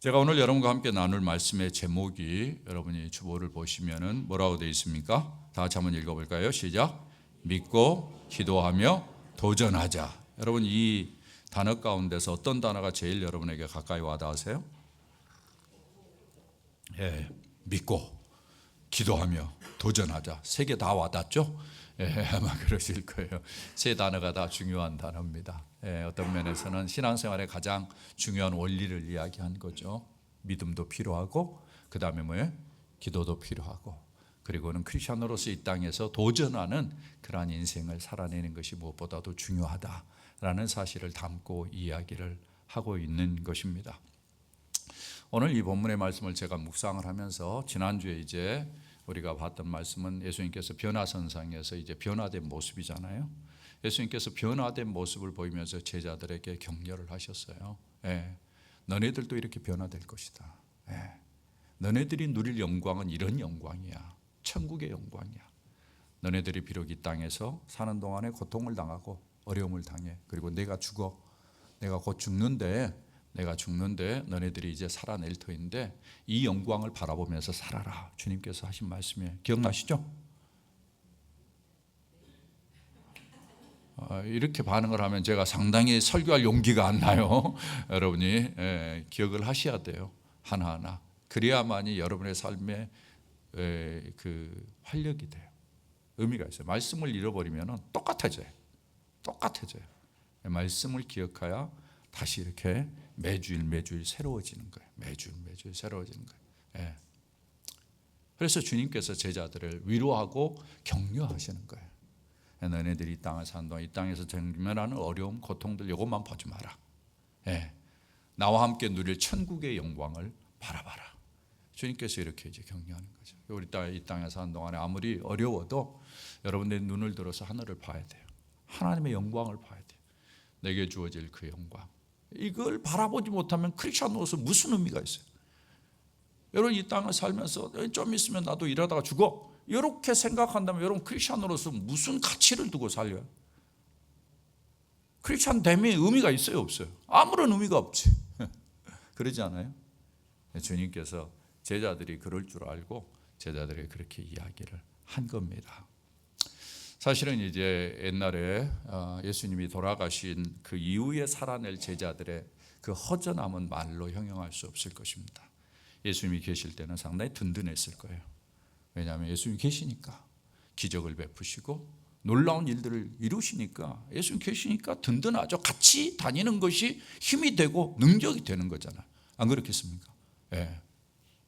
제가 오늘 여러분과 함께 나눌 말씀의 제목이 여러분이 주보를 보시면은 뭐라고 되어 있습니까? 다 같이 한번 읽어볼까요? 시작. 믿고 기도하며 도전하자. 여러분 이 단어 가운데서 어떤 단어가 제일 여러분에게 가까이 와닿으세요? 믿고 기도하며 도전하자. 세 개 다 와닿죠? 아마 그러실 거예요. 세 단어가 다 중요한 단어입니다. 어떤 면에서는 신앙생활의 가장 중요한 원리를 이야기한 거죠. 믿음도 필요하고 그 다음에 뭐예요? 기도도 필요하고 그리고는 크리스천으로서 이 땅에서 도전하는 그러한 인생을 살아내는 것이 무엇보다도 중요하다라는 사실을 담고 이야기를 하고 있는 것입니다. 오늘 이 본문의 말씀을 제가 묵상을 하면서 지난주에 이제 우리가 봤던 말씀은 예수님께서 변화선상에서 이제 변화된 모습이잖아요. 예수님께서 변화된 모습을 보이면서 제자들에게 격려를 하셨어요. 너네들도 이렇게 변화될 것이다. 너네들이 누릴 영광은 이런 영광이야. 천국의 영광이야. 너네들이 비록 이 땅에서 사는 동안에 고통을 당하고 어려움을 당해. 그리고 내가 죽어. 내가 곧 죽는데 너네들이 이제 살아낼 터인데 이 영광을 바라보면서 살아라. 주님께서 하신 말씀이에요. 기억나시죠? 이렇게 반응을 하면 제가 상당히 설교할 용기가 안 나요. 여러분이 기억을 하셔야 돼요. 하나하나. 그래야만이 여러분의 삶에 그 활력이 돼요. 의미가 있어요. 말씀을 잃어버리면 똑같아져요. 말씀을 기억해야 다시 이렇게 매주일 새로워지는 거예요. 매주일 새로워지는 거예요. 그래서 주님께서 제자들을 위로하고 격려하시는 거예요. 너네들이 이 땅을 사는 동안 이 땅에서 직면하는 어려움, 고통들 이것만 보지 마라. 나와 함께 누릴 천국의 영광을 바라봐라. 주님께서 이렇게 이제 격려하는 거죠. 우리 이 땅에 사는 동안에 아무리 어려워도 여러분들의 눈을 들어서 하늘을 봐야 돼요. 하나님의 영광을 봐야 돼요. 내게 주어질 그 영광. 이걸 바라보지 못하면 크리스천으로서 무슨 의미가 있어요? 여러분 이 땅을 살면서 좀 있으면 나도 일하다가 죽어. 이렇게 생각한다면 여러분 크리스천으로서 무슨 가치를 두고 살려요? 크리스천 됨의 의미가 있어요, 없어요? 아무런 의미가 없지. 그러지 않아요? 주님께서 제자들이 그럴 줄 알고 제자들에게 그렇게 이야기를 한 겁니다. 사실은 이제 옛날에 예수님이 돌아가신 그 이후에 살아낼 제자들의 그 허전함은 말로 형용할 수 없을 것입니다. 예수님이 계실 때는 상당히 든든했을 거예요. 왜냐하면 예수님이 계시니까 기적을 베푸시고 놀라운 일들을 이루시니까 예수님 계시니까 든든하죠. 같이 다니는 것이 힘이 되고 능력이 되는 거잖아요. 안 그렇겠습니까?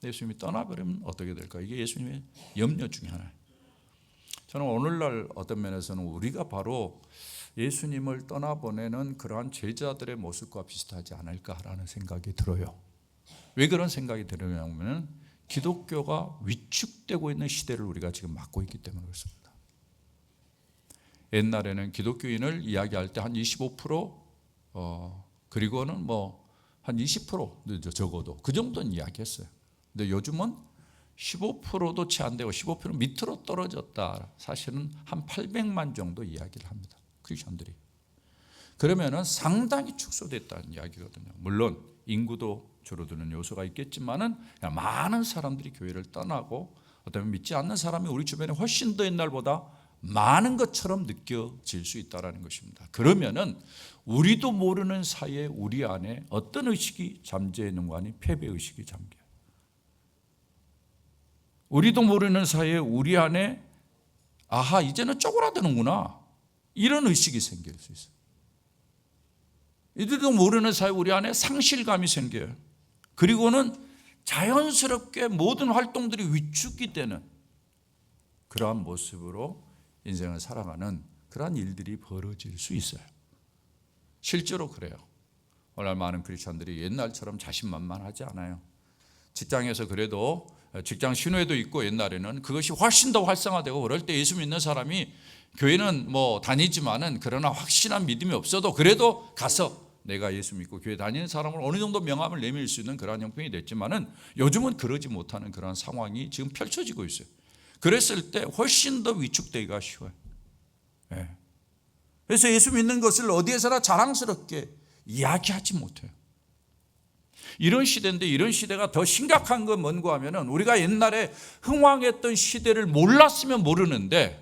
예수님이 떠나버리면 어떻게 될까? 이게 예수님의 염려 중에 하나예요. 저는 오늘날 어떤 면에서는 우리가 바로 예수님을 떠나보내는 그러한 제자들의 모습과 비슷하지 않을까라는 생각이 들어요. 왜 그런 생각이 들냐면 기독교가 위축되고 있는 시대를 우리가 지금 맞고 있기 때문에 그렇습니다. 옛날에는 기독교인을 이야기할 때 한 25% 그리고는 뭐 한 20% 적어도 그 정도는 이야기했어요. 근데 요즘은 15%도 채 안 되고 15% 밑으로 떨어졌다. 사실은 한 800만 정도 이야기를 합니다. 크리스천들이. 그러면은 상당히 축소됐다는 이야기거든요. 물론 인구도 줄어드는 요소가 있겠지만은 많은 사람들이 교회를 떠나고 어쩌면 믿지 않는 사람이 우리 주변에 훨씬 더 옛날보다 많은 것처럼 느껴질 수 있다는 것입니다. 그러면은 우리도 모르는 사이에 우리 안에 어떤 의식이 잠재해 있는 거 아니? 패배의식이 잠겨요. 우리도 모르는 사이에 우리 안에 아하 이제는 쪼그라드는구나 이런 의식이 생길 수 있어요. 이들도 모르는 사이에 우리 안에 상실감이 생겨요. 그리고는 자연스럽게 모든 활동들이 위축이 되는 그러한 모습으로 인생을 살아가는 그러한 일들이 벌어질 수 있어요. 실제로 그래요. 오늘 많은 크리스천들이 옛날처럼 자신만만하지 않아요. 직장에서 그래도 직장 신호에도 있고 옛날에는 그것이 훨씬 더 활성화되고 그럴 때 예수 믿는 사람이 교회는 뭐 다니지만은 그러나 확실한 믿음이 없어도 그래도 가서 내가 예수 믿고 교회 다니는 사람을 어느 정도 명함을 내밀 수 있는 그러한 형편이 됐지만은 요즘은 그러지 못하는 그러한 상황이 지금 펼쳐지고 있어요. 그랬을 때 훨씬 더 위축되기가 쉬워요. 그래서 예수 믿는 것을 어디에서나 자랑스럽게 이야기하지 못해요. 이런 시대인데 이런 시대가 더 심각한 건 뭔가 하면은 우리가 옛날에 흥왕했던 시대를 몰랐으면 모르는데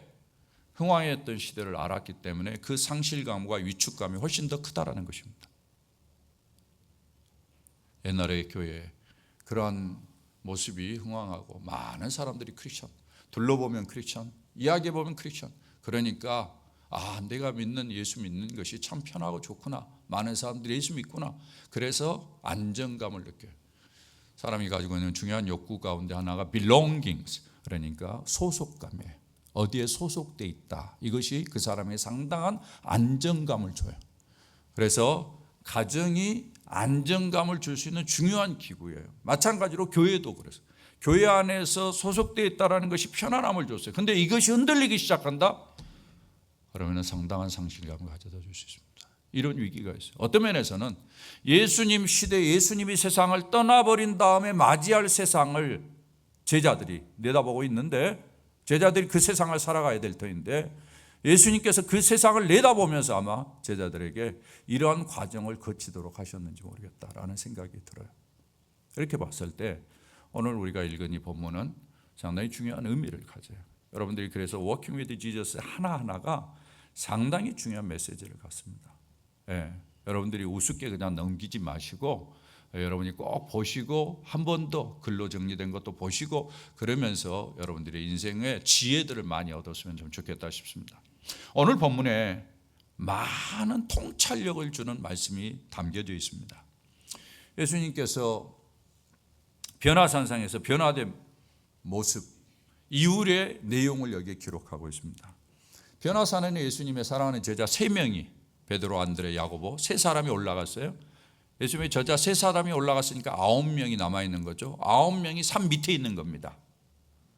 흥왕했던 시대를 알았기 때문에 그 상실감과 위축감이 훨씬 더 크다라는 것입니다. 옛날의 교회에 그러한 모습이 흥왕하고 많은 사람들이 크리스천, 둘러보면 크리스천, 이야기해보면 크리스천. 그러니까 내가 믿는 예수 믿는 것이 참 편하고 좋구나. 많은 사람들이 예수 믿구나. 그래서 안정감을 느껴요. 사람이 가지고 있는 중요한 욕구 가운데 하나가 belongings, 그러니까 소속감이에요. 어디에 소속돼 있다. 이것이 그 사람의 상당한 안정감을 줘요. 그래서 가정이 안정감을 줄 수 있는 중요한 기구예요. 마찬가지로 교회도 그래서 교회 안에서 소속되어 있다는 것이 편안함을 줬어요. 그런데 이것이 흔들리기 시작한다? 그러면 상당한 상실감을 가져다 줄 수 있습니다. 이런 위기가 있어요. 어떤 면에서는 예수님 시대, 예수님이 세상을 떠나버린 다음에 맞이할 세상을 제자들이 내다보고 있는데, 제자들이 그 세상을 살아가야 될 터인데 예수님께서 그 세상을 내다보면서 아마 제자들에게 이러한 과정을 거치도록 하셨는지 모르겠다라는 생각이 들어요. 이렇게 봤을 때 오늘 우리가 읽은 이 본문은 상당히 중요한 의미를 가져요. 여러분들이 그래서 Walking with Jesus 하나하나가 상당히 중요한 메시지를 갖습니다. 여러분들이 우습게 그냥 넘기지 마시고 여러분이 꼭 보시고 한 번 더 글로 정리된 것도 보시고 그러면서 여러분들의 인생의 지혜들을 많이 얻었으면 좀 좋겠다 싶습니다. 오늘 본문에 많은 통찰력을 주는 말씀이 담겨져 있습니다. 예수님께서 변화산상에서 변화된 모습, 이후의 내용을 여기에 기록하고 있습니다. 변화산에는 예수님의 사랑하는 제자 3명이 베드로, 안드레, 야고보 3사람이 올라갔어요. 예수님의 저자 3사람이 올라갔으니까 9명이 남아있는 거죠. 9명이 산 밑에 있는 겁니다.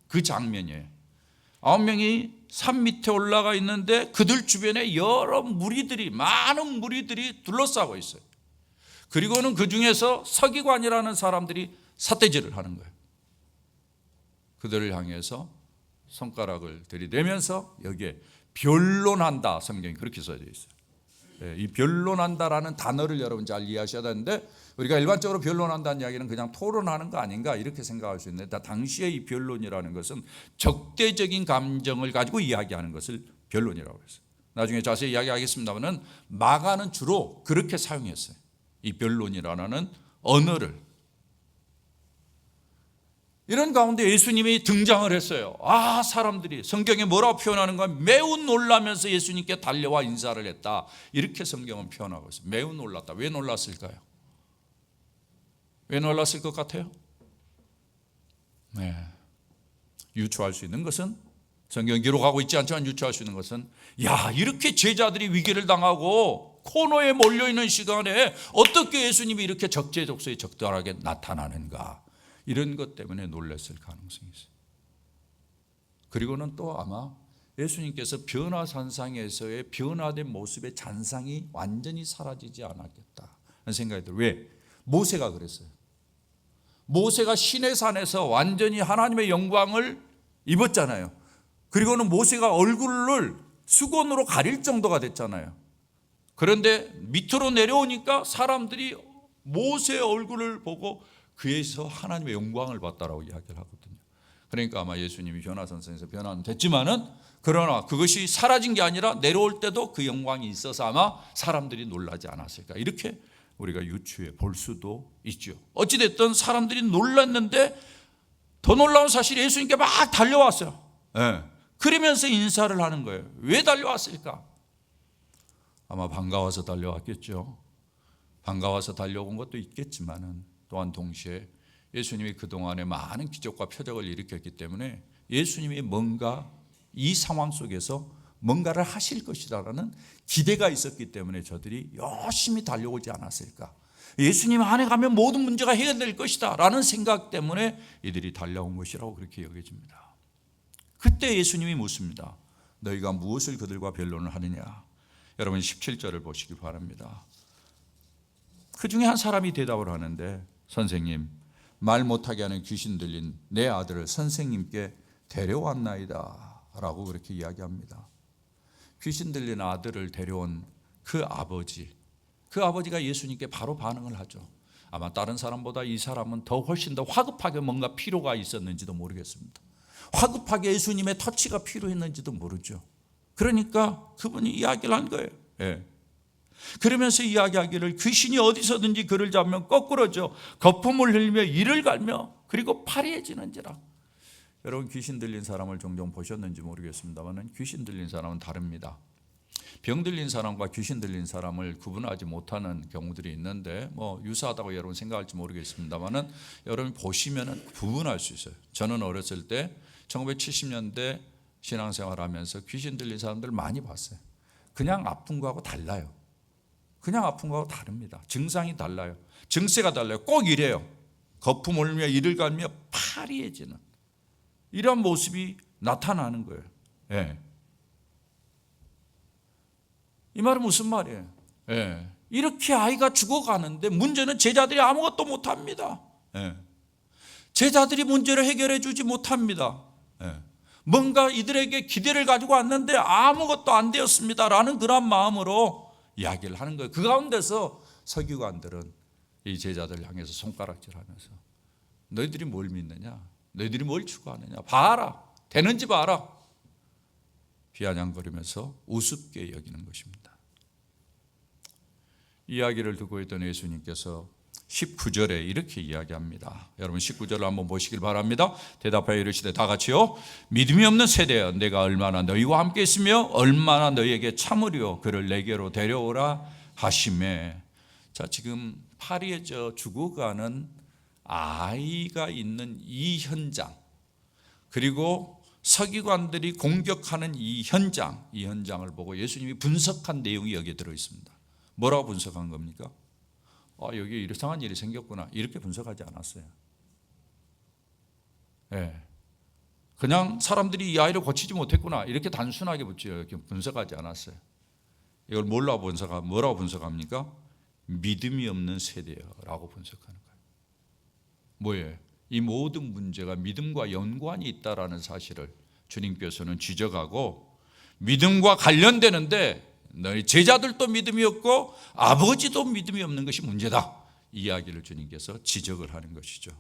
그 장면이에요. 9명이 산 밑에 올라가 있는데 그들 주변에 여러 무리들이, 많은 무리들이 둘러싸고 있어요. 그리고는 그 중에서 서기관이라는 사람들이 삿대질을 하는 거예요. 그들을 향해서 손가락을 들이대면서 여기에 변론한다, 성경이 그렇게 써져 있어요. 이 변론한다라는 단어를 여러분 잘 이해하셔야 되는데, 우리가 일반적으로 변론한다는 이야기는 그냥 토론하는 거 아닌가 이렇게 생각할 수 있는데, 당시에 이 변론이라는 것은 적대적인 감정을 가지고 이야기하는 것을 변론이라고 했어요. 나중에 자세히 이야기하겠습니다만 마가는 주로 그렇게 사용했어요. 이 변론이라는 언어를. 이런 가운데 예수님이 등장을 했어요. 사람들이 성경에 뭐라고 표현하는가? 매우 놀라면서 예수님께 달려와 인사를 했다. 이렇게 성경은 표현하고 있어요. 매우 놀랐다. 왜 놀랐을까요? 왜 놀랐을 것 같아요? 유추할 수 있는 것은, 성경 기록하고 있지 않지만 유추할 수 있는 것은, 이렇게 제자들이 위기를 당하고 코너에 몰려있는 시간에 어떻게 예수님이 이렇게 적재적소에 적절하게 나타나는가, 이런 것 때문에 놀랐을 가능성이 있어요. 그리고는 또 아마 예수님께서 변화산상에서의 변화된 모습의 잔상이 완전히 사라지지 않았겠다 하는 생각이 들어요. 왜? 모세가 그랬어요. 모세가 시내산에서 완전히 하나님의 영광을 입었잖아요. 그리고는 모세가 얼굴을 수건으로 가릴 정도가 됐잖아요. 그런데 밑으로 내려오니까 사람들이 모세의 얼굴을 보고 그에서 하나님의 영광을 봤다라고 이야기를 하거든요. 그러니까 아마 예수님이 변화산상에서 변화는 됐지만은, 그러나 그것이 사라진 게 아니라 내려올 때도 그 영광이 있어서 아마 사람들이 놀라지 않았을까, 이렇게 우리가 유추해 볼 수도 있죠. 어찌됐든 사람들이 놀랐는데 더 놀라운 사실이 예수님께 막 달려왔어요. 그러면서 인사를 하는 거예요. 왜 달려왔을까? 아마 반가워서 달려왔겠죠. 반가워서 달려온 것도 있겠지만은 또한 동시에 예수님이 그동안에 많은 기적과 표적을 일으켰기 때문에 예수님이 뭔가 이 상황 속에서 뭔가를 하실 것이라는 기대가 있었기 때문에 저들이 열심히 달려오지 않았을까. 예수님 안에 가면 모든 문제가 해결될 것이다 라는 생각 때문에 이들이 달려온 것이라고 그렇게 여겨집니다. 그때 예수님이 묻습니다. 너희가 무엇을 그들과 변론을 하느냐. 여러분 17절을 보시기 바랍니다. 그 중에 한 사람이 대답을 하는데, 선생님, 말 못하게 하는 귀신 들린 내 아들을 선생님께 데려왔나이다 라고 그렇게 이야기합니다. 귀신 들린 아들을 데려온 그 아버지가 예수님께 바로 반응을 하죠. 아마 다른 사람보다 이 사람은 더 훨씬 더 화급하게 뭔가 필요가 있었는지도 모르겠습니다. 화급하게 예수님의 터치가 필요했는지도 모르죠. 그러니까 그분이 이야기를 한 거예요. 예. 그러면서 이야기하기를 귀신이 어디서든지 그를 잡으면 거꾸러져 거품을 흘리며 이를 갈며 그리고 파리해지는지라. 여러분 귀신 들린 사람을 종종 보셨는지 모르겠습니다만 귀신 들린 사람은 다릅니다. 병 들린 사람과 귀신 들린 사람을 구분하지 못하는 경우들이 있는데 유사하다고 여러분 생각할지 모르겠습니다만 여러분 보시면 구분할 수 있어요. 저는 어렸을 때 1970년대 신앙생활하면서 귀신 들린 사람들 많이 봤어요. 그냥 아픈 거하고 달라요. 그냥 아픈 거하고 다릅니다. 증상이 달라요. 증세가 달라요. 꼭 이래요. 거품 올며 이를 갈며 파리해지는 이런 모습이 나타나는 거예요. 예. 이 말은 무슨 말이에요? 예. 이렇게 아이가 죽어가는데 문제는 제자들이 아무것도 못합니다. 예. 제자들이 문제를 해결해 주지 못합니다. 예. 뭔가 이들에게 기대를 가지고 왔는데 아무것도 안 되었습니다라는 그런 마음으로 이야기를 하는 거예요. 그 가운데서 서기관들은 이 제자들을 향해서 손가락질하면서 너희들이 뭘 믿느냐? 너희들이 뭘 추구하느냐? 봐라. 되는지 봐라. 비아냥거리면서 우습게 여기는 것입니다. 이야기를 듣고 있던 예수님께서 19절에 이렇게 이야기합니다. 여러분 19절을 한번 보시길 바랍니다. 대답하여 이르시되 다 같이요. 믿음이 없는 세대여 내가 얼마나 너희와 함께 있으며 얼마나 너희에게 참으려 그를 내게로 데려오라 하시매. 자, 지금 파리해져 죽어가는 아이가 있는 이 현장, 그리고 서기관들이 공격하는 이 현장을 보고 예수님이 분석한 내용이 여기에 들어 있습니다. 뭐라고 분석한 겁니까? 여기 이상한 일이 생겼구나 이렇게 분석하지 않았어요. 예. 그냥 사람들이 이 아이를 고치지 못했구나 이렇게 단순하게 분석하지 않았어요. 이걸 뭐라고 분석합니까? 믿음이 없는 세대라고 분석하는 거예요. 뭐예요? 이 모든 문제가 믿음과 연관이 있다라는 사실을 주님께서는 지적하고 믿음과 관련되는데 너희 제자들도 믿음이 없고 아버지도 믿음이 없는 것이 문제다. 이 이야기를 주님께서 지적을 하는 것이죠.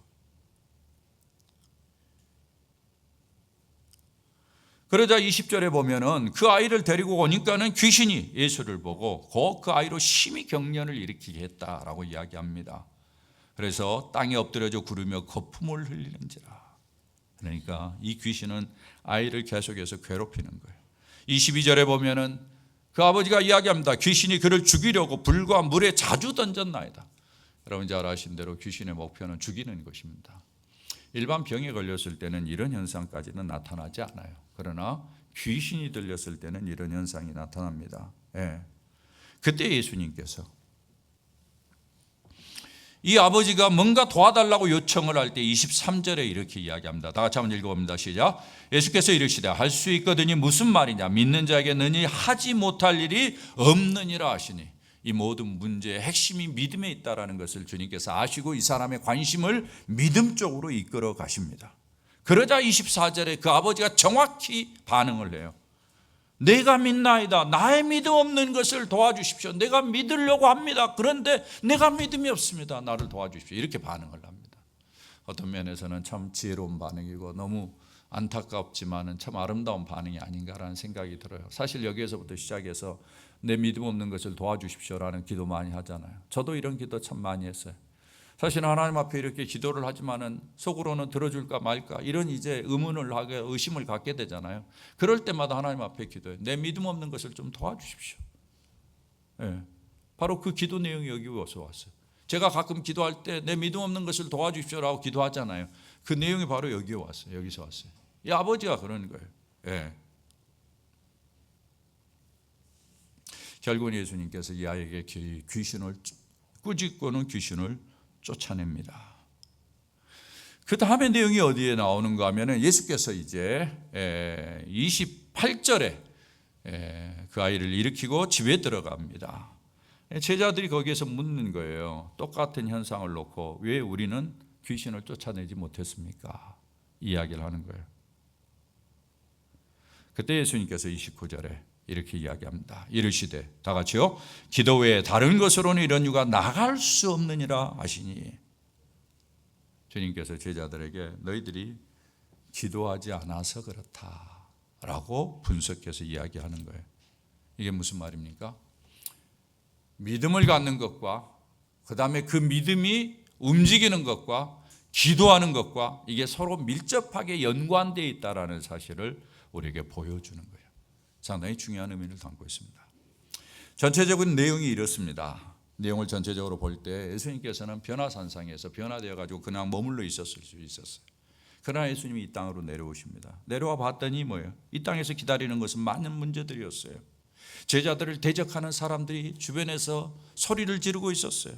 그러자 20절에 보면은 그 아이를 데리고 오니까는 귀신이 예수를 보고 그 아이로 심히 경련을 일으키게 했다라고 이야기합니다. 그래서 땅에 엎드려져 구르며 거품을 흘리는지라. 그러니까 이 귀신은 아이를 계속해서 괴롭히는 거예요. 22절에 보면은 그 아버지가 이야기합니다. 귀신이 그를 죽이려고 불과 물에 자주 던졌나이다. 여러분 잘 아신 대로 귀신의 목표는 죽이는 것입니다. 일반 병에 걸렸을 때는 이런 현상까지는 나타나지 않아요. 그러나 귀신이 들렸을 때는 이런 현상이 나타납니다. 예. 그때 예수님께서 이 아버지가 뭔가 도와달라고 요청을 할 때 23절에 이렇게 이야기합니다. 다 같이 한번 읽어봅니다. 시작. 예수께서 이르시되 할 수 있거든이 무슨 말이냐? 믿는 자에게 능히 하지 못할 일이 없느니라 하시니. 이 모든 문제의 핵심이 믿음에 있다는 것을 주님께서 아시고 이 사람의 관심을 믿음 쪽으로 이끌어 가십니다. 그러자 24절에 그 아버지가 정확히 반응을 해요. 내가 믿나이다. 나의 믿음 없는 것을 도와주십시오. 내가 믿으려고 합니다. 그런데 내가 믿음이 없습니다. 나를 도와주십시오. 이렇게 반응을 합니다. 어떤 면에서는 참 지혜로운 반응이고 너무 안타깝지만 참 아름다운 반응이 아닌가라는 생각이 들어요. 사실 여기에서부터 시작해서 내 믿음 없는 것을 도와주십시오라는 기도 많이 하잖아요. 저도 이런 기도 참 많이 했어요. 사실 하나님 앞에 이렇게 기도를 하지만은 속으로는 들어줄까 말까 이런 이제 의심을 갖게 되잖아요. 그럴 때마다 하나님 앞에 기도해요. 내 믿음 없는 것을 좀 도와주십시오. 네. 바로 그 기도 내용이 여기서 왔어요. 제가 가끔 기도할 때 내 믿음 없는 것을 도와주십시오라고 기도하잖아요. 그 내용이 바로 여기에 왔어요. 여기서 왔어요. 이 아버지가 그런 거예요. 네. 결국은 예수님께서 이 아이에게 귀신을 꾸짖고는 귀신을 쫓아냅니다. 그 다음에 내용이 어디에 나오는가 하면 예수께서 이제 28절에 그 아이를 일으키고 집에 들어갑니다. 제자들이 거기에서 묻는 거예요. 똑같은 현상을 놓고 왜 우리는 귀신을 쫓아내지 못했습니까? 이야기를 하는 거예요. 그때 예수님께서 29절에 이렇게 이야기합니다. 이르시되 다 같이요. 기도 외에 다른 것으로는 이런 유가 나갈 수 없느니라 하시니. 주님께서 제자들에게 너희들이 기도하지 않아서 그렇다라고 분석해서 이야기하는 거예요. 이게 무슨 말입니까? 믿음을 갖는 것과 그 다음에 그 믿음이 움직이는 것과 기도하는 것과 이게 서로 밀접하게 연관되어 있다는 사실을 우리에게 보여주는 거예요. 상당히 중요한 의미를 담고 있습니다. 전체적인 내용이 이렇습니다. 내용을 전체적으로 볼 때 예수님께서는 변화산상에서 변화되어 가지고 그냥 머물러 있었을 수 있었어요. 그러나 예수님이 이 땅으로 내려오십니다. 내려와 봤더니 뭐예요? 이 땅에서 기다리는 것은 많은 문제들이었어요. 제자들을 대적하는 사람들이 주변에서 소리를 지르고 있었어요.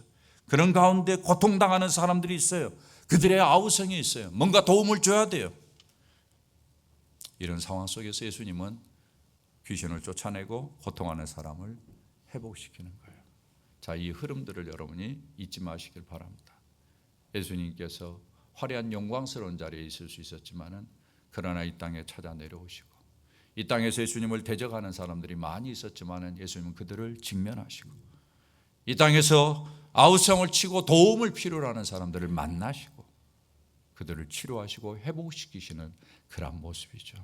그런 가운데 고통당하는 사람들이 있어요. 그들의 아우성이 있어요. 뭔가 도움을 줘야 돼요. 이런 상황 속에서 예수님은 귀신을 쫓아내고 고통하는 사람을 회복시키는 거예요. 자, 이 흐름들을 여러분이 잊지 마시길 바랍니다. 예수님께서 화려한 영광스러운 자리에 있을 수 있었지만은 그러나 이 땅에 찾아 내려오시고 이 땅에서 예수님을 대적하는 사람들이 많이 있었지만은 예수님은 그들을 직면하시고 이 땅에서 아우성을 치고 도움을 필요로 하는 사람들을 만나시고 그들을 치료하시고 회복시키시는 그런 모습이죠.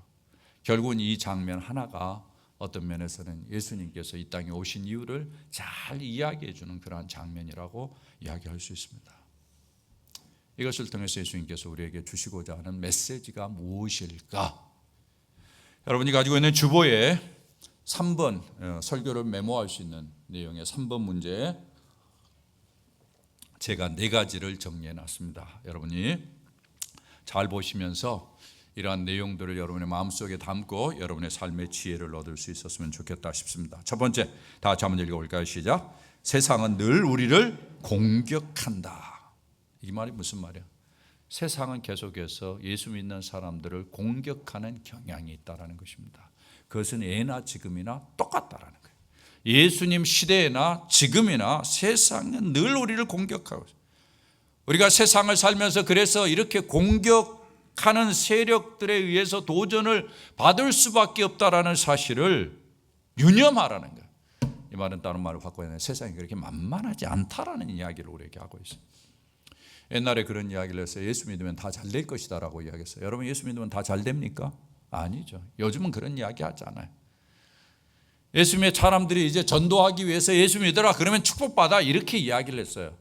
결국은 이 장면 하나가 어떤 면에서는 예수님께서 이 땅에 오신 이유를 잘 이야기해 주는 그러한 장면이라고 이야기할 수 있습니다. 이것을 통해서 예수님께서 우리에게 주시고자 하는 메시지가 무엇일까? 여러분이 가지고 있는 주보에 3번 설교를 메모할 수 있는 내용의 3번 문제 제가 4가지를 정리해 놨습니다. 여러분이 잘 보시면서 이러한 내용들을 여러분의 마음속에 담고 여러분의 삶의 지혜를 얻을 수 있었으면 좋겠다 싶습니다. 첫 번째, 다 같이 한번 읽어볼까요? 시작. 세상은 늘 우리를 공격한다. 이 말이 무슨 말이야? 세상은 계속해서 예수 믿는 사람들을 공격하는 경향이 있다는 것입니다. 그것은 예나 지금이나 똑같다라는 거예요. 예수님 시대나 지금이나 세상은 늘 우리를 공격하고 있어요. 우리가 세상을 살면서 그래서 이렇게 공격하는 세력들에 의해서 도전을 받을 수밖에 없다라는 사실을 유념하라는 거예요. 이 말은 다른 말을 바꿔야 되는데 세상이 그렇게 만만하지 않다라는 이야기를 우리에게 하고 있어요. 옛날에 그런 이야기를 했어요. 예수 믿으면 다 잘 될 것이다 라고 이야기했어요. 여러분 예수 믿으면 다 잘 됩니까? 아니죠. 요즘은 그런 이야기 하지 않아요. 예수 믿는 사람들이 이제 전도하기 위해서 예수 믿으라 그러면 축복받아 이렇게 이야기를 했어요.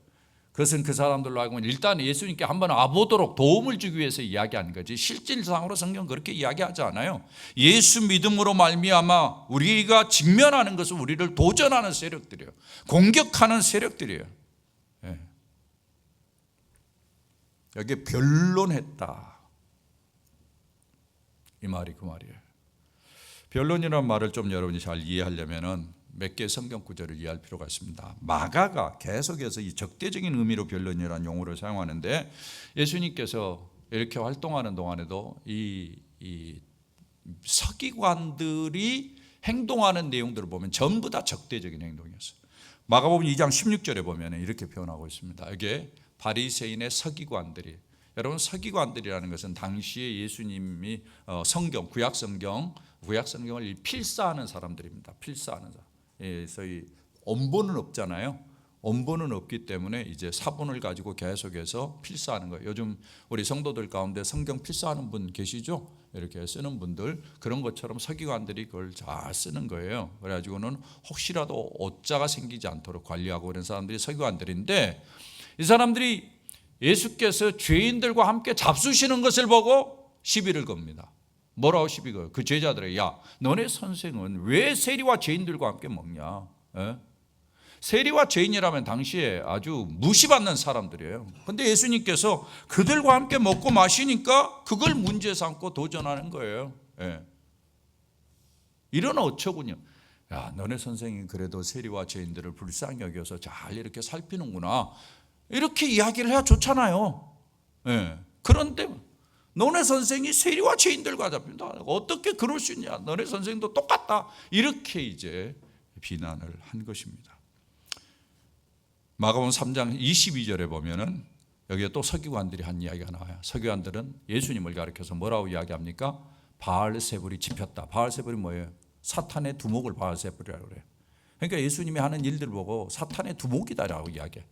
그것은 그 사람들로 하고 일단 예수님께 한번 와보도록 도움을 주기 위해서 이야기하는 거지 실질상으로 성경은 그렇게 이야기하지 않아요. 예수 믿음으로 말미암아 우리가 직면하는 것은 우리를 도전하는 세력들이에요. 공격하는 세력들이에요. 네. 여기에 변론했다 이 말이 그 말이에요. 변론이라는 말을 좀 여러분이 잘 이해하려면 몇 개의 성경 구절을 이해할 필요가 있습니다. 마가가 계속해서 이 적대적인 의미로 변론이라는 용어를 사용하는데 예수님께서 이렇게 활동하는 동안에도 이 서기관들이 행동하는 내용들을 보면 전부 다 적대적인 행동이었어요. 마가복음 2장 16절에 보면 이렇게 표현하고 있습니다. 이게 바리새인의 서기관들이, 여러분 서기관들이라는 것은 당시에 예수님이 성경, 구약 성경을 필사하는 사람들입니다. 필사하는 사람. 그래서 이 원본은 없잖아요. 원본은 없기 때문에 이제 사본을 가지고 계속해서 필사하는 거예요. 요즘 우리 성도들 가운데 성경 필사하는 분 계시죠? 이렇게 쓰는 분들 그런 것처럼 서기관들이 그걸 잘 쓰는 거예요. 그래가지고는 혹시라도 오자가 생기지 않도록 관리하고 그런 사람들이 서기관들인데 이 사람들이 예수께서 죄인들과 함께 잡수시는 것을 보고 시비를 겁니다. 뭐라고 시비 거요? 그 제자들에게 야 너네 선생은 왜 세리와 죄인들과 함께 먹냐? 에? 세리와 죄인이라면 당시에 아주 무시받는 사람들이에요. 그런데 예수님께서 그들과 함께 먹고 마시니까 그걸 문제 삼고 도전하는 거예요. 예. 이런 어처군요. 야, 너네 선생이 그래도 세리와 죄인들을 불쌍히 여겨서 잘 이렇게 살피는구나. 이렇게 이야기를 해야 좋잖아요. 예. 그런데 너네 선생이 세리와 죄인들과 잡힌다. 어떻게 그럴 수 있냐? 너네 선생도 똑같다. 이렇게 이제 비난을 한 것입니다. 마가복음 3장 22절에 보면은 여기에 또 서기관들이 한 이야기가 나와요. 서기관들은 예수님을 가리켜서 뭐라고 이야기합니까? 바알세불이 짚혔다. 바알세불이 뭐예요? 사탄의 두목을 바세버리라고 그래요. 그러니까 예수님이 하는 일들 보고 사탄의 두목이다라고 이야기해.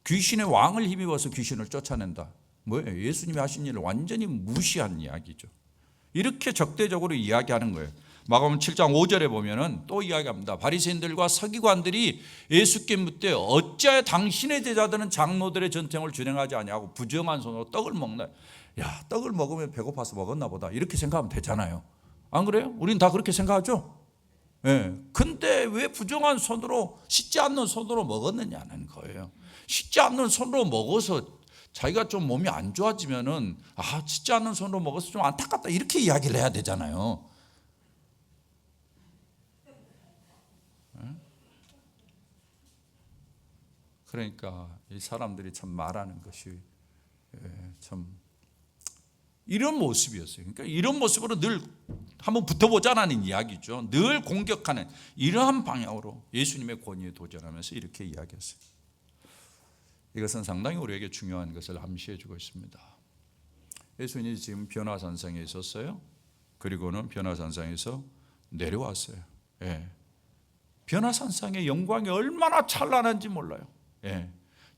귀신의 왕을 힘입어서 귀신을 쫓아낸다. 뭐예요? 예수님이 하신 일을 완전히 무시한 이야기죠. 이렇게 적대적으로 이야기하는 거예요. 마가복음 7장 5절에 보면은 또 이야기합니다. 바리새인들과 서기관들이 예수께 묻되 어찌하여 당신의 제자들은 장로들의 전쟁을 준행하지 아니하고 부정한 손으로 떡을 먹나? 야, 떡을 먹으면 배고파서 먹었나 보다. 이렇게 생각하면 되잖아요. 안 그래요? 우린 다 그렇게 생각하죠? 예. 근데 왜 부정한 손으로, 씻지 않는 손으로 먹었느냐는 거예요. 씻지 않는 손으로 먹어서 자기가 좀 몸이 안 좋아지면은 씻지 않는 손으로 먹어서 좀 안타깝다. 이렇게 이야기를 해야 되잖아요. 그러니까 이 사람들이 참 말하는 것이 참 이런 모습이었어요. 그러니까 이런 모습으로 늘 한번 붙어보자라는 이야기죠. 늘 공격하는 이러한 방향으로 예수님의 권위에 도전하면서 이렇게 이야기했어요. 이것은 상당히 우리에게 중요한 것을 암시해 주고 있습니다. 예수님이 지금 변화산상에 있었어요. 그리고는 변화산상에서 내려왔어요. 변화산상의 영광이 얼마나 찬란한지 몰라요.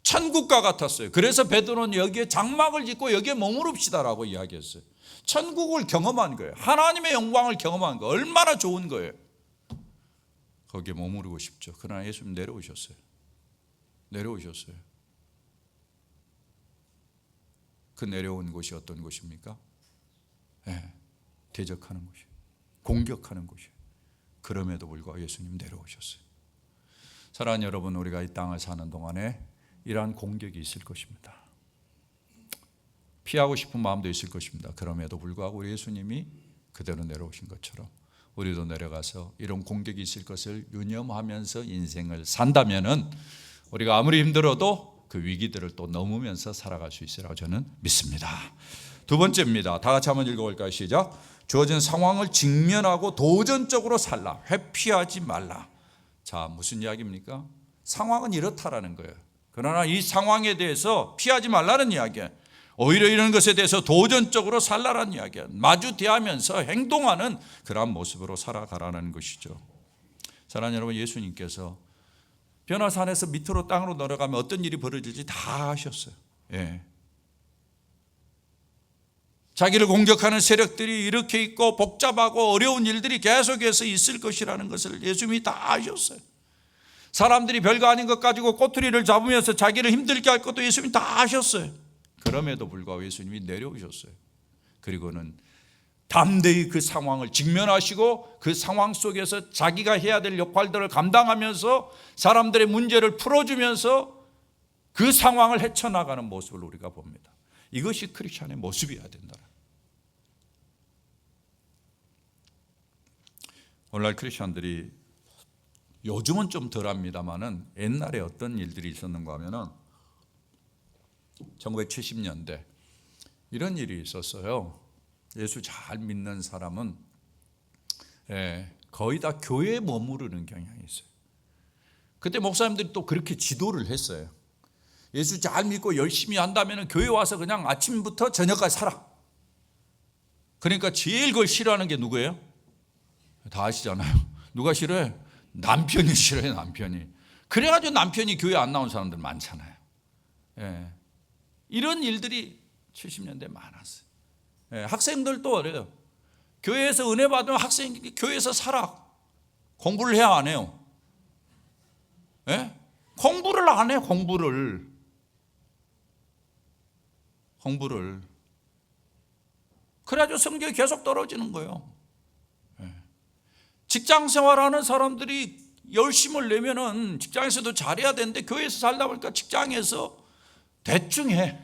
천국과 같았어요. 그래서 베드로는 여기에 장막을 짓고 여기에 머무릅시다라고 이야기했어요. 천국을 경험한 거예요. 하나님의 영광을 경험한 거예요. 얼마나 좋은 거예요. 거기에 머무르고 싶죠. 그러나 예수님 내려오셨어요. 그 내려온 곳이 어떤 곳입니까? 대적하는 곳이에요. 공격하는 곳이에요. 그럼에도 불구하고 예수님 내려오셨어요. 사랑하는 여러분, 우리가 이 땅을 사는 동안에 이러한 공격이 있을 것입니다. 피하고 싶은 마음도 있을 것입니다. 그럼에도 불구하고 우리 예수님이 그대로 내려오신 것처럼 우리도 내려가서 이런 공격이 있을 것을 유념하면서 인생을 산다면은 우리가 아무리 힘들어도 그 위기들을 또 넘으면서 살아갈 수 있으라고 저는 믿습니다. 두 번째입니다. 다 같이 한번 읽어볼까요? 시작. 주어진 상황을 직면하고 도전적으로 살라. 회피하지 말라. 자, 무슨 이야기입니까? 상황은 이렇다라는 거예요. 그러나 이 상황에 대해서 피하지 말라는 이야기예요. 오히려 이런 것에 대해서 도전적으로 살라라는 이야기예요. 마주 대하면서 행동하는 그러한 모습으로 살아가라는 것이죠. 사랑하는 여러분, 예수님께서 변화산에서 밑으로 땅으로 내려가면 어떤 일이 벌어질지 다 아셨어요. 자기를 공격하는 세력들이 이렇게 있고 복잡하고 어려운 일들이 계속해서 있을 것이라는 것을 예수님이 다 아셨어요. 사람들이 별거 아닌 것 가지고 꼬투리를 잡으면서 자기를 힘들게 할 것도 예수님이 다 아셨어요. 그럼에도 불구하고 예수님이 내려오셨어요. 그리고는 담대히 그 상황을 직면하시고 그 상황 속에서 자기가 해야 될 역할들을 감당하면서 사람들의 문제를 풀어주면서 그 상황을 헤쳐나가는 모습을 우리가 봅니다. 이것이 크리스천의 모습이어야 된다. 오늘날 크리스천들이 요즘은 좀 덜합니다만은 옛날에 어떤 일들이 있었는가 하면은 1970년대 이런 일이 있었어요. 예수 잘 믿는 사람은 거의 다 교회에 머무르는 경향이 있어요. 그때 목사님들이 또 그렇게 지도를 했어요. 예수 잘 믿고 열심히 한다면 교회 와서 그냥 아침부터 저녁까지 살아. 그러니까 제일 그걸 싫어하는 게 누구예요? 다 아시잖아요. 누가 싫어해? 남편이 싫어요. 남편이. 그래가지고 남편이 교회 안 나온 사람들 많잖아요. 이런 일들이 70년대에 많았어요. 학생들도 어려요. 교회에서 은혜 받으면 학생이 교회에서 살아. 공부를 해야 안 해요? 공부를 안 해요. 공부를. 그래가지고 성적이 계속 떨어지는 거예요. 직장 생활하는 사람들이 열심을 내면은 직장에서도 잘해야 되는데 교회에서 살다 보니까 직장에서 대충 해.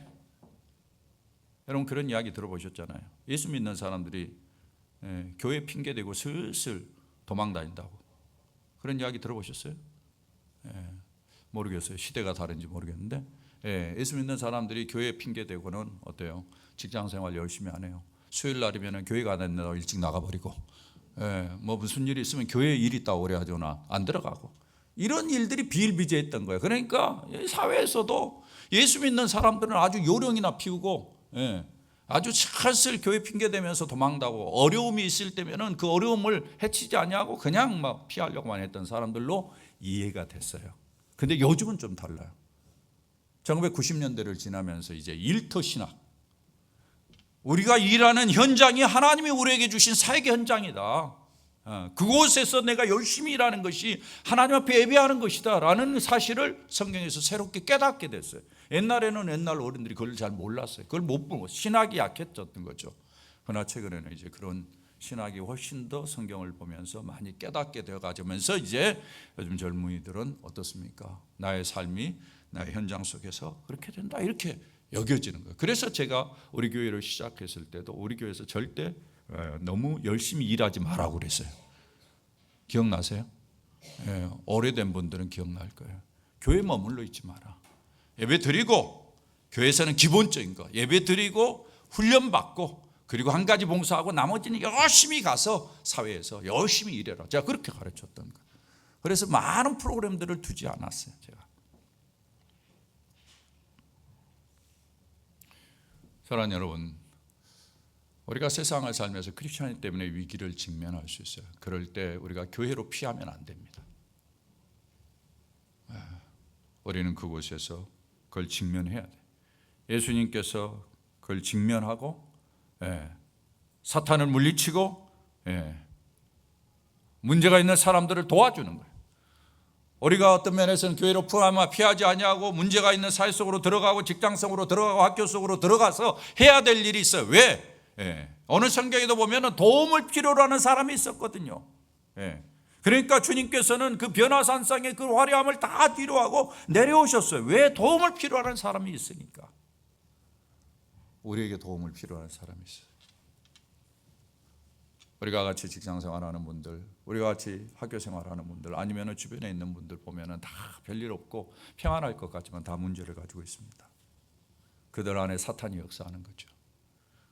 여러분 그런 이야기 들어보셨잖아요. 예수 믿는 사람들이 교회 핑계대고 슬슬 도망 다닌다고. 그런 이야기 들어보셨어요? 모르겠어요. 시대가 다른지 모르겠는데 예수 믿는 사람들이 교회 핑계대고는 어때요? 직장 생활 열심히 안 해요. 수요일 날이면 교회가 안 된다고 일찍 나가버리고 뭐 무슨 일이 있으면 교회에 일 있다고 그래가지고 안 들어가고 이런 일들이 비일비재했던 거예요. 그러니까 사회에서도 예수 믿는 사람들은 아주 요령이나 피우고 아주 슬슬 교회 핑계대면서 도망다고 어려움이 있을 때면은 그 어려움을 해치지 아니하고 그냥 막 피하려고만 했던 사람들로 이해가 됐어요. 근데 요즘은 좀 달라요. 1990년대를 지나면서 이제 일터 신학, 우리가 일하는 현장이 하나님이 우리에게 주신 사역의 현장이다. 그곳에서 내가 열심히 일하는 것이 하나님 앞에 예배하는 것이다 라는 사실을 성경에서 새롭게 깨닫게 됐어요. 옛날에는 옛날 어른들이 그걸 잘 몰랐어요. 그걸 못 보고 신학이 약했던 거죠. 그러나 최근에는 이제 그런 신학이 훨씬 더 성경을 보면서 많이 깨닫게 되어 가면서 이제 요즘 젊은이들은 어떻습니까? 나의 삶이 나의 현장 속에서 그렇게 된다 이렇게 여겨지는 거예요. 그래서 제가 우리 교회를 시작했을 때도 우리 교회에서 절대 너무 열심히 일하지 말라고 그랬어요. 기억나세요? 오래된 분들은 기억날 거예요. 교회에 머물러 있지 마라. 예배 드리고, 교회에서는 기본적인 거 예배 드리고 훈련받고, 그리고 한 가지 봉사하고 나머지는 열심히 가서 사회에서 열심히 일해라. 제가 그렇게 가르쳤던 거예요. 그래서 많은 프로그램들을 두지 않았어요. 제가. 사랑하는 여러분, 우리가 세상을 살면서 크리스천이기 때문에 위기를 직면할 수 있어요. 그럴 때 우리가 교회로 피하면 안 됩니다. 우리는 그곳에서 그걸 직면해야 돼. 예수님께서 그걸 직면하고 사탄을 물리치고 문제가 있는 사람들을 도와주는 거예요. 우리가 어떤 면에서는 교회로 피하지 아니하고 문제가 있는 사회 속으로 들어가고 직장 속으로 들어가고 학교 속으로 들어가서 해야 될 일이 있어요. 왜? 어느 성경에도 보면 도움을 필요로 하는 사람이 있었거든요. 그러니까 주님께서는 그 변화산상의 그 화려함을 다 뒤로하고 내려오셨어요. 왜? 도움을 필요로 하는 사람이 있으니까. 우리에게 도움을 필요로 하는 사람이 있어요. 우리가 같이 직장 생활하는 분들, 우리가 같이 학교 생활하는 분들, 아니면 주변에 있는 분들 보면 다 별일 없고 평안할 것 같지만 다 문제를 가지고 있습니다. 그들 안에 사탄이 역사하는 거죠.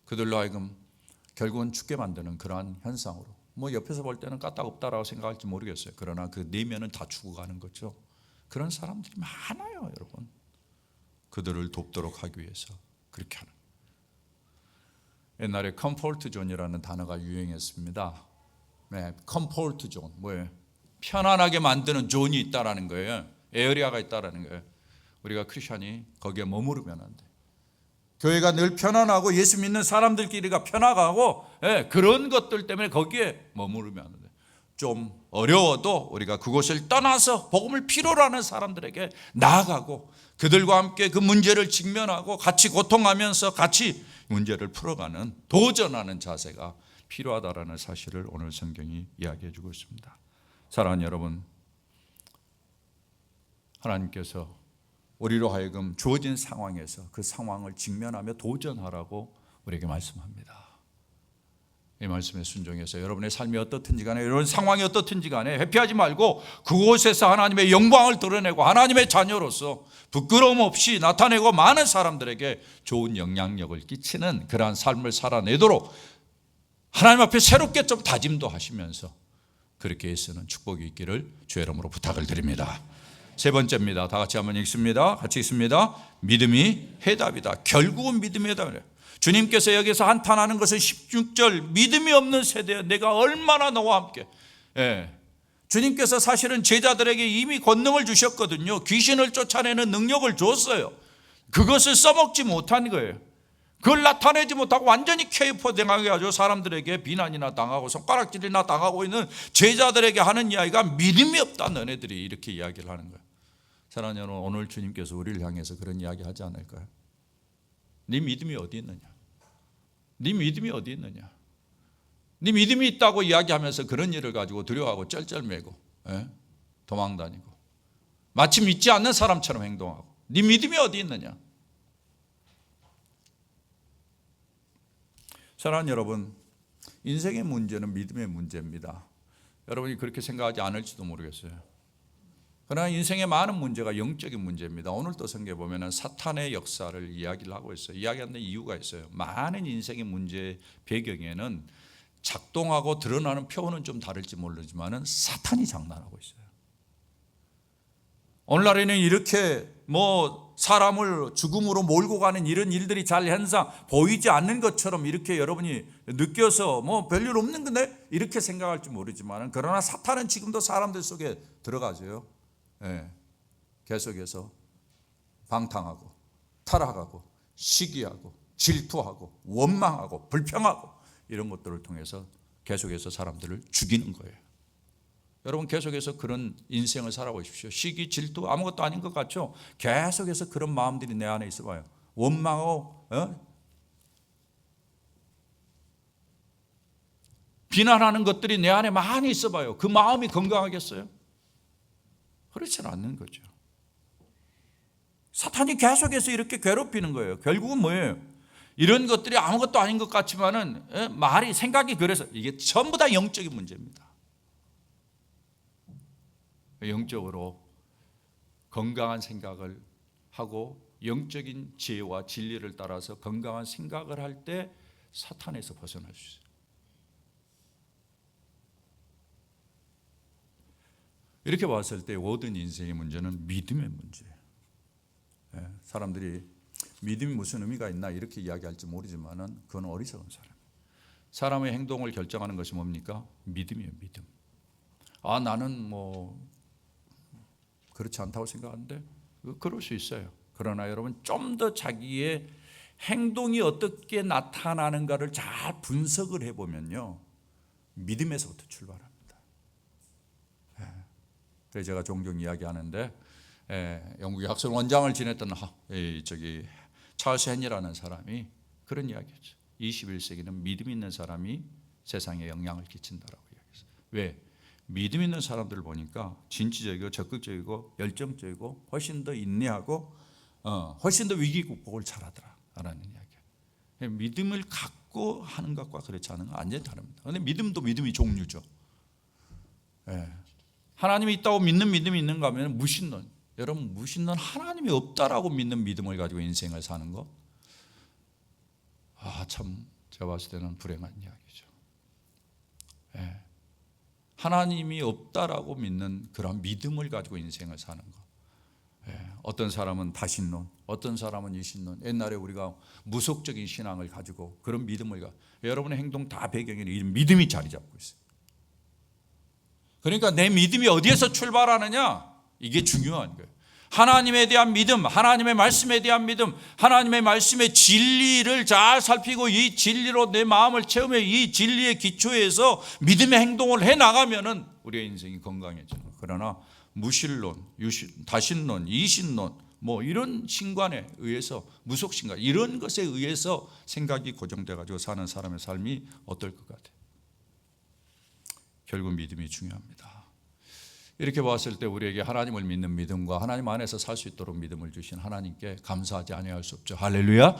그들로 하여금 결국은 죽게 만드는 그러한 현상으로, 옆에서 볼 때는 까딱없다라고 생각할지 모르겠어요. 그러나 그 내면은 다 죽어가는 거죠. 그런 사람들이 많아요, 여러분. 그들을 돕도록 하기 위해서 그렇게 하는. 옛날에 컴포트 존이라는 단어가 유행했습니다. 컴포트 존, 뭐예요? 편안하게 만드는 존이 있다라는 거예요. 에어리아가 있다라는 거예요. 우리가 크리스천이 거기에 머무르면 안 돼. 교회가 늘 편안하고 예수 믿는 사람들끼리가 편하고 그런 것들 때문에 거기에 머무르면 안 돼. 좀 어려워도 우리가 그곳을 떠나서 복음을 필요로 하는 사람들에게 나아가고 그들과 함께 그 문제를 직면하고 같이 고통하면서 같이 문제를 풀어가는, 도전하는 자세가 필요하다라는 사실을 오늘 성경이 이야기해 주고 있습니다. 사랑하는 여러분, 하나님께서 우리로 하여금 주어진 상황에서 그 상황을 직면하며 도전하라고 우리에게 말씀합니다. 이 말씀에 순종해서 여러분의 삶이 어떻든지 간에, 이런 상황이 어떻든지 간에 회피하지 말고 그곳에서 하나님의 영광을 드러내고 하나님의 자녀로서 부끄러움 없이 나타내고 많은 사람들에게 좋은 영향력을 끼치는 그러한 삶을 살아내도록 하나님 앞에 새롭게 좀 다짐도 하시면서 그렇게 애쓰는 축복이 있기를 주의 이름으로 부탁을 드립니다. 세 번째입니다. 다 같이 한번 읽습니다. 같이 읽습니다. 믿음이 해답이다. 결국은 믿음이 해답이에요. 주님께서 여기서 한탄하는 것은 16절, 믿음이 없는 세대에 내가 얼마나 너와 함께. 주님께서 사실은 제자들에게 이미 권능을 주셨거든요. 귀신을 쫓아내는 능력을 줬어요. 그것을 써먹지 못한 거예요. 그걸 나타내지 못하고 완전히 KO 당하게 하죠. 사람들에게 비난이나 당하고 손가락질이나 당하고 있는 제자들에게 하는 이야기가 믿음이 없다 너네들이, 이렇게 이야기를 하는 거예요. 사랑하는 여러분, 오늘 주님께서 우리를 향해서 그런 이야기 하지 않을까요? 네 믿음이 어디 있느냐? 네 믿음이 어디 있느냐? 네 믿음이 있다고 이야기하면서 그런 일을 가지고 두려워하고 쩔쩔매고 도망다니고 마치 믿지 않는 사람처럼 행동하고, 네 믿음이 어디 있느냐? 사랑하는 여러분, 인생의 문제는 믿음의 문제입니다. 여러분이 그렇게 생각하지 않을지도 모르겠어요. 그러나 인생의 많은 문제가 영적인 문제입니다. 오늘도 성경에 보면 사탄의 역사를 이야기를 하고 있어요. 이야기하는 이유가 있어요. 많은 인생의 문제의 배경에는 작동하고 드러나는 표현은 좀 다를지 모르지만 사탄이 장난하고 있어요. 오늘날에는 이렇게 뭐 사람을 죽음으로 몰고 가는 이런 일들이 잘 현상 보이지 않는 것처럼 이렇게 여러분이 느껴서 뭐 별일 없는 건데 이렇게 생각할지 모르지만, 그러나 사탄은 지금도 사람들 속에 들어가죠. 예, 계속해서 방탕하고 타락하고 시기하고 질투하고 원망하고 불평하고 이런 것들을 통해서 계속해서 사람들을 죽이는 거예요. 여러분 계속해서 그런 인생을 살아보십시오. 시기, 질투 아무것도 아닌 것 같죠? 계속해서 그런 마음들이 내 안에 있어봐요. 원망하고 비난하는 것들이 내 안에 많이 있어봐요. 그 마음이 건강하겠어요? 그렇지는 않는 거죠. 사탄이 계속해서 이렇게 괴롭히는 거예요. 결국은 뭐예요? 이런 것들이 아무것도 아닌 것 같지만은 말이 생각이 그래서 이게 전부 다 영적인 문제입니다. 영적으로 건강한 생각을 하고 영적인 지혜와 진리를 따라서 건강한 생각을 할 때 사탄에서 벗어날 수 있어요. 이렇게 봤을 때 모든 인생의 문제는 믿음의 문제예요. 사람들이 믿음이 무슨 의미가 있나 이렇게 이야기할지 모르지만 그건 어리석은 사람이에요. 사람의 행동을 결정하는 것이 뭡니까? 믿음이에요. 믿음. 나는 뭐 그렇지 않다고 생각하는데 그럴 수 있어요. 그러나 여러분 좀 더 자기의 행동이 어떻게 나타나는가를 잘 분석을 해보면요, 믿음에서부터 출발합니다. 그래서 제가 종종 이야기하는데 영국의 학술 원장을 지냈던 찰스 헨리라는 사람이 그런 이야기했죠. 21세기는 믿음 있는 사람이 세상에 영향을 끼친다라고 이야기했어요. 왜? 믿음 있는 사람들을 보니까 진취적이고 적극적이고 열정적이고 훨씬 더 인내하고 훨씬 더 위기 극복을 잘하더라라는 이야기예요. 믿음을 갖고 하는 것과 그렇지 않은 건 완전히 다릅니다. 그런데 믿음도 믿음이 종류죠. 하나님이 있다고 믿는 믿음이 있는가 하면 무신론. 여러분 무신론, 하나님이 없다라고 믿는 믿음을 가지고 인생을 사는 거, 참 제가 봤을 때는 불행한 이야기죠. 하나님이 없다라고 믿는 그런 믿음을 가지고 인생을 사는 거. 어떤 사람은 다신론, 어떤 사람은 이신론. 옛날에 우리가 무속적인 신앙을 가지고 그런 믿음을 여러분의 행동 다 배경에는 이 믿음이 자리 잡고 있어요. 그러니까 내 믿음이 어디에서 출발하느냐, 이게 중요한 거예요. 하나님에 대한 믿음, 하나님의 말씀에 대한 믿음, 하나님의 말씀의 진리를 잘 살피고 이 진리로 내 마음을 채우며 이 진리의 기초에서 믿음의 행동을 해나가면은 우리의 인생이 건강해지는 거예요. 그러나 무신론, 다신론, 이신론 뭐 이런 신관에 의해서, 무속신관 이런 것에 의해서 생각이 고정돼 가지고 사는 사람의 삶이 어떨 것 같아요? 결국 믿음이 중요합니다. 이렇게 봤을 때 우리에게 하나님을 믿는 믿음과 하나님 안에서 살 수 있도록 믿음을 주신 하나님께 감사하지 아니할 수 없죠. 할렐루야.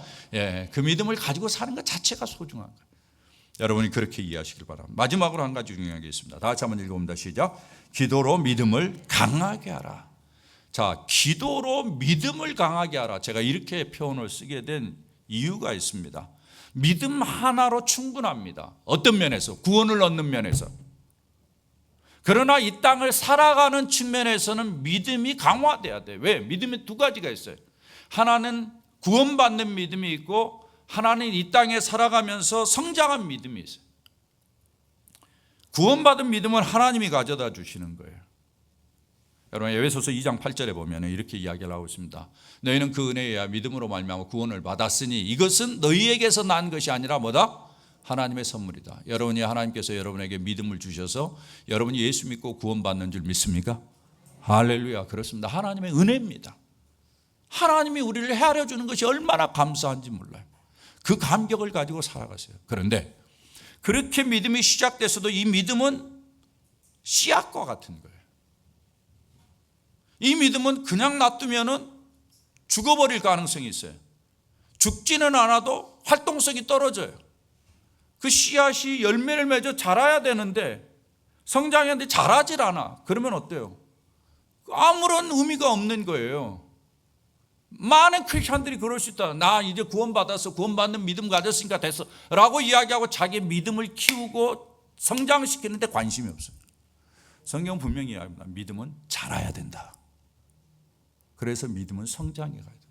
그 믿음을 가지고 사는 것 자체가 소중한 거예요. 여러분이 그렇게 이해하시길 바랍니다. 마지막으로 한 가지 중요한 게 있습니다. 다 같이 한번 읽어봅니다. 시작. 기도로 믿음을 강하게 하라. 자, 기도로 믿음을 강하게 하라. 제가 이렇게 표현을 쓰게 된 이유가 있습니다. 믿음 하나로 충분합니다. 어떤 면에서? 구원을 얻는 면에서. 그러나 이 땅을 살아가는 측면에서는 믿음이 강화돼야 돼. 왜? 믿음이 두 가지가 있어요. 하나는 구원받는 믿음이 있고, 하나는 이 땅에 살아가면서 성장한 믿음이 있어요. 구원받은 믿음은 하나님이 가져다 주시는 거예요. 여러분 에베소서 2장 8절에 보면 이렇게 이야기를 하고 있습니다. 너희는 그 은혜에 믿음으로 말미암아 구원을 받았으니 이것은 너희에게서 난 것이 아니라 뭐다? 하나님의 선물이다. 여러분이 하나님께서 여러분에게 믿음을 주셔서 여러분이 예수 믿고 구원받는 줄 믿습니까? 할렐루야. 그렇습니다. 하나님의 은혜입니다. 하나님이 우리를 헤아려 주는 것이 얼마나 감사한지 몰라요. 그 감격을 가지고 살아가세요. 그런데 그렇게 믿음이 시작돼서도 이 믿음은 씨앗과 같은 거예요. 이 믿음은 그냥 놔두면 죽어버릴 가능성이 있어요. 죽지는 않아도 활동성이 떨어져요. 그 씨앗이 열매를 맺어 자라야 되는데 성장했는데 자라질 않아. 그러면 어때요? 아무런 의미가 없는 거예요. 많은 크리스천들이 그럴 수 있다. 나 이제 구원받아서 구원받는 믿음 가졌으니까 됐어 라고 이야기하고 자기 믿음을 키우고 성장시키는데 관심이 없어요. 성경 분명히 이야기합니다. 믿음은 자라야 된다. 그래서 믿음은 성장해 가야 됩니다.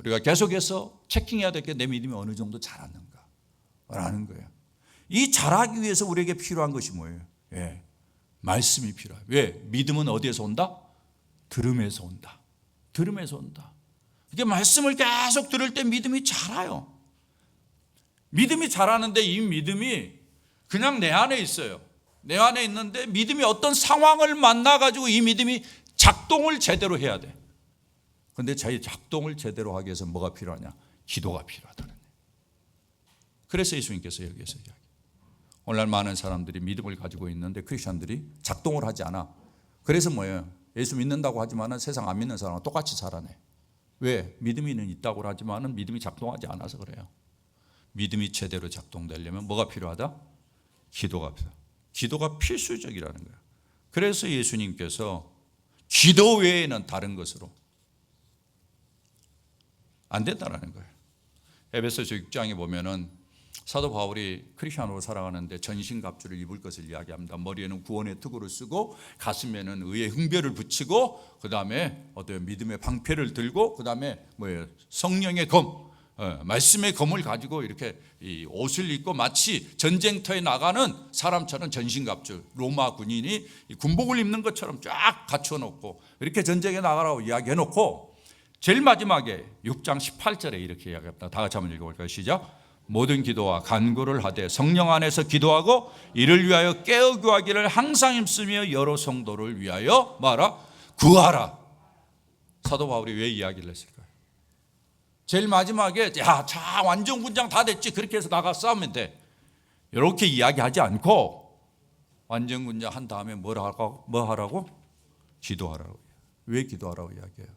우리가 계속해서 체킹해야 될 게 내 믿음이 어느 정도 자랐는가라는 거예요. 이 자라기 위해서 우리에게 필요한 것이 뭐예요? 예, 말씀이 필요해요. 왜? 믿음은 어디에서 온다? 들음에서 온다. 들음에서 온다. 이게 말씀을 계속 들을 때 믿음이 자라요. 믿음이 자라는데 이 믿음이 그냥 내 안에 있어요. 내 안에 있는데 믿음이 어떤 상황을 만나가지고 이 믿음이 작동을 제대로 해야 돼. 그런데 자기 작동을 제대로 하기 위해서 뭐가 필요하냐? 기도가 필요하다는 거예요. 그래서 예수님께서 여기에서 이야기해요. 오늘날 많은 사람들이 믿음을 가지고 있는데 크리스천들이 작동을 하지 않아. 그래서 뭐예요? 예수 믿는다고 하지만 세상 안 믿는 사람과 똑같이 살아내. 왜? 믿음이 있다고 하지만 믿음이 작동하지 않아서 그래요. 믿음이 제대로 작동되려면 뭐가 필요하다? 기도가 필요하다. 기도가 필수적이라는 거예요. 그래서 예수님께서 기도 외에는 다른 것으로 안 된다는 거예요. 에베소서 6장에 보면은 사도 바울이 크리스천으로 살아가는데 전신갑주를 입을 것을 이야기합니다. 머리에는 구원의 투구를 쓰고 가슴에는 의의 흥별을 붙이고 그다음에 어떤 믿음의 방패를 들고 그다음에 뭐예요? 성령의 검, 말씀의 검을 가지고 이렇게 이 옷을 입고 마치 전쟁터에 나가는 사람처럼 전신갑주, 로마 군인이 군복을 입는 것처럼 쫙 갖추어 놓고 이렇게 전쟁에 나가라고 이야기해 놓고 제일 마지막에 6장 18절에 이렇게 이야기합니다. 다 같이 한번 읽어볼까요? 시작. 모든 기도와 간구를 하되 성령 안에서 기도하고 이를 위하여 깨어 구하기를 항상 힘쓰며 여러 성도를 위하여 말아 구하라. 사도 바울이 왜 이야기를 했을까요? 제일 마지막에 자 완전 군장 다 됐지 그렇게 해서 나가 싸우면 돼 이렇게 이야기하지 않고 완전 군장 한 다음에 뭐 하라고? 기도하라고. 왜 기도하라고 이야기해요?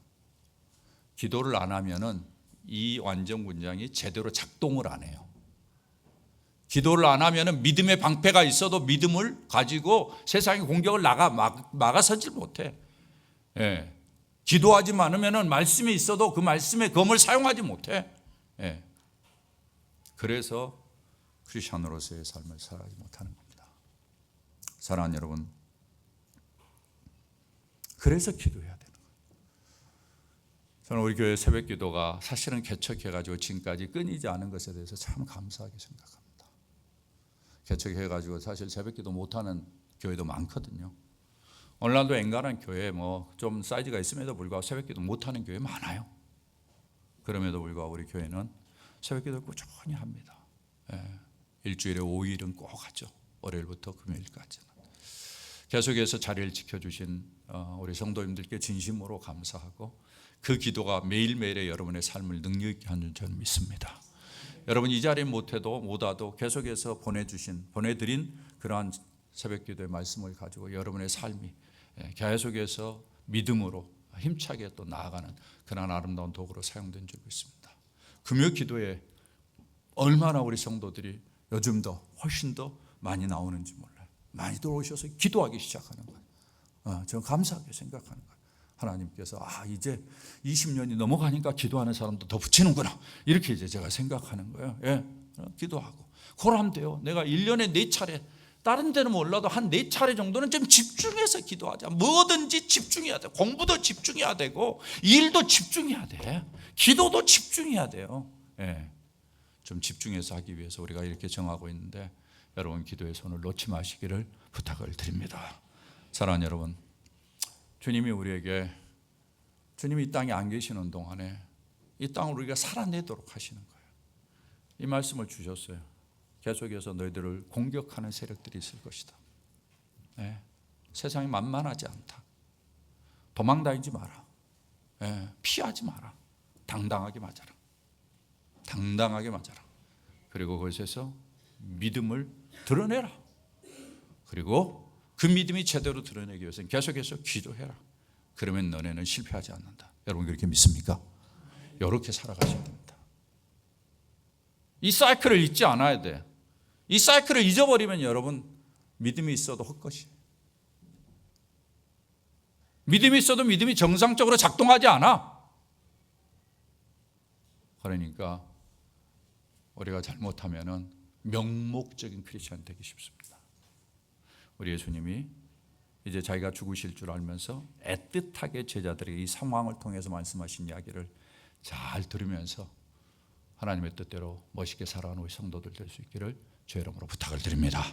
기도를 안 하면은 이 완전 군장이 제대로 작동을 안 해요. 기도를 안 하면은 믿음의 방패가 있어도 믿음을 가지고 세상의 공격을 막아서질 못해. 예. 기도하지 않으면은 말씀이 있어도 그 말씀의 검을 사용하지 못해. 예. 그래서 크리스천으로서의 삶을 살아가지 못하는 겁니다. 사랑하는 여러분, 그래서 기도해야 돼요. 저는 우리 교회 새벽 기도가 사실은 개척해가지고 지금까지 끊이지 않은 것에 대해서 참 감사하게 생각합니다. 개척해가지고 사실 새벽 기도 못하는 교회도 많거든요. 오늘날도 엔간한 교회 뭐 좀 사이즈가 있음에도 불구하고 새벽 기도 못하는 교회 많아요. 그럼에도 불구하고 우리 교회는 새벽 기도를 꾸준히 합니다. 일주일에 5일은 꼭 하죠. 월요일부터 금요일까지는. 계속해서 자리를 지켜주신 우리 성도님들께 진심으로 감사하고 그 기도가 매일매일의 여러분의 삶을 능력 있게 하는 줄 믿습니다. 여러분 이 자리에 못 와도 계속해서 보내드린 그러한 새벽 기도의 말씀을 가지고 여러분의 삶이 계속해서 믿음으로 힘차게 또 나아가는 그런 아름다운 도구로 사용된 줄 믿습니다. 금요 기도에 얼마나 우리 성도들이 요즘 더 훨씬 더 많이 나오는지 몰라요. 많이 들어오셔서 기도하기 시작하는 거예요. 저는 감사하게 생각하는 거예요. 하나님께서 이제 20년이 넘어가니까 기도하는 사람도 더 붙이는구나 이렇게 이제 제가 생각하는 거예요. 예, 기도하고 그러면 돼요. 내가 1년에 4차례 다른 데는 몰라도 한 4차례 정도는 좀 집중해서 기도하자. 뭐든지 집중해야 돼. 공부도 집중해야 되고 일도 집중해야 돼. 기도도 집중해야 돼요. 예, 좀 집중해서 하기 위해서 우리가 이렇게 정하고 있는데 여러분 기도의 손을 놓지 마시기를 부탁을 드립니다. 사랑하는 여러분, 주님이 이 땅에 안 계시는 동안에 이 땅을 우리가 살아내도록 하시는 거예요. 이 말씀을 주셨어요. 계속해서 너희들을 공격하는 세력들이 있을 것이다. 네. 세상이 만만하지 않다. 도망다니지 마라. 네. 피하지 마라. 당당하게 맞아라. 당당하게 맞아라. 그리고 그것에서 믿음을 드러내라. 그리고 그 믿음이 제대로 드러내기 위해서는 계속해서 기도해라. 그러면 너네는 실패하지 않는다. 여러분 그렇게 믿습니까? 이렇게 살아가셔야 됩니다. 이 사이클을 잊지 않아야 돼. 이 사이클을 잊어버리면 여러분 믿음이 있어도 헛것이에요. 믿음이 있어도 믿음이 정상적으로 작동하지 않아. 그러니까 우리가 잘못하면은 명목적인 크리스찬 되기 쉽습니다. 우리 예수님이 이제 자기가 죽으실 줄 알면서 애틋하게 제자들에게 이 상황을 통해서 말씀하신 이야기를 잘 들으면서 하나님의 뜻대로 멋있게 살아가는 우리 성도들 될 수 있기를 주의 이름으로 부탁을 드립니다.